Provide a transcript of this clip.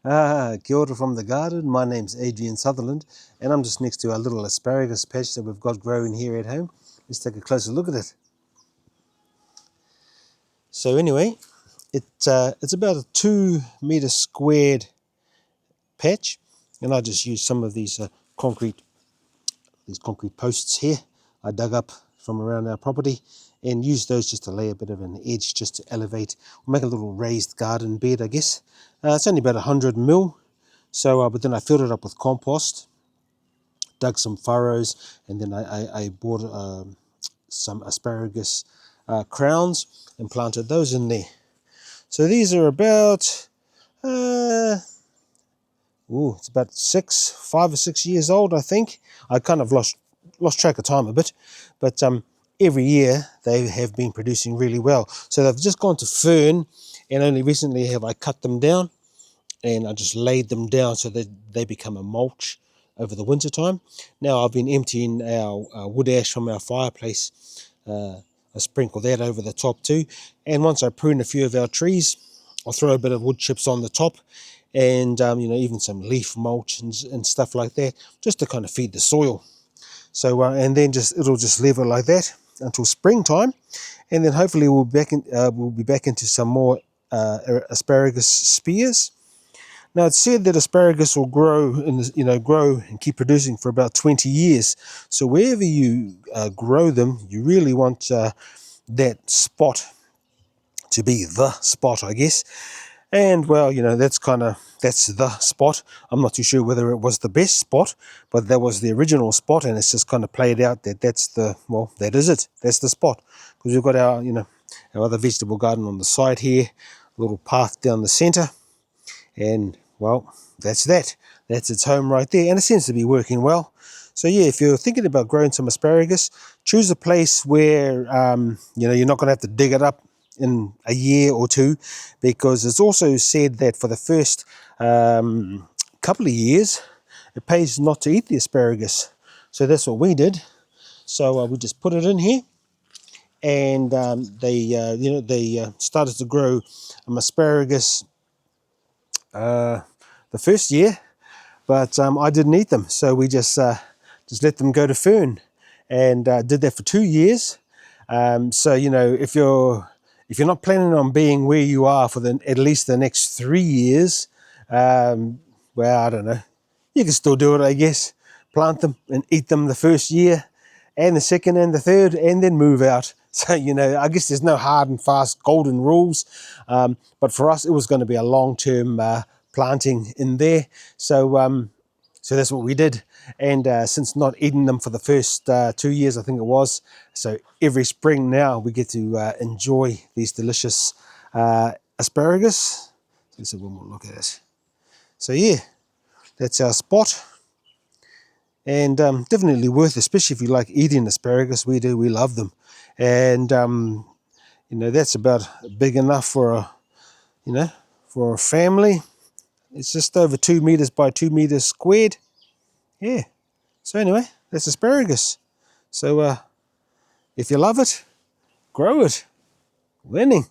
Kia ora from the garden. My name's Adrian Sutherland, and I'm just next to our little asparagus patch that we've got growing here at home. Let's take a closer look at it. So anyway, it's about a 2 meter squared patch, and I just used some of these concrete posts here I dug up from around our property and used those just to lay a bit of an edge, just to elevate, make a little raised garden bed, I guess. It's only about 100 mil. So, but then I filled it up with compost, dug some furrows, and then I bought some asparagus crowns and planted those in there. So these are about, it's about 5 or 6 years old, I think. I kind of lost track of time a bit, but every year they have been producing really well. So they've just gone to fern, and only recently have I cut them down, and I just laid them down so that they become a mulch over the winter time. Now I've been emptying our wood ash from our fireplace. I sprinkle that over the top too, and once I prune a few of our trees, I'll throw a bit of wood chips on the top, and even some leaf mulch and stuff like that, just to kind of feed the soil. So and then it'll just level like that until springtime, and then hopefully we'll be back into some more asparagus spears. Now it's said that asparagus will grow and keep producing for about 20 years. So wherever you grow them, you really want that spot to be the spot, I guess. And well, that's the spot. I'm not too sure whether it was the best spot, but that was the original spot, and it's just kind of played out that that is it. That's the spot, because we've got our our other vegetable garden on the side here, a little path down the center, and well, that's its home right there, and it seems to be working well. So yeah, if you're thinking about growing some asparagus, choose a place where you're not going to have to dig it up in a year or two, because it's also said that for the first couple of years it pays not to eat the asparagus. So that's what we did. So we just put it in here, and they started to grow asparagus the first year, but I didn't eat them, so we just let them go to fern, and did that for 2 years. So if you're not planning on being where you are for at least the next 3 years, well, I don't know, you can still do it, I guess. Plant them and eat them the first year, and the second and the third, and then move out. So, I guess there's no hard and fast golden rules, but for us it was going to be a long-term planting in there. So so that's what we did, and since not eating them for the first 2 years, I think it was, so every spring now we get to enjoy these delicious asparagus. Let's have one more look at it. So yeah, that's our spot, and definitely worth, especially if you like eating asparagus. We do, we love them, and that's about big enough for a family. It's just over 2 meters by 2 meters squared. Yeah. So anyway, that's asparagus. So if you love it, grow it. Winning.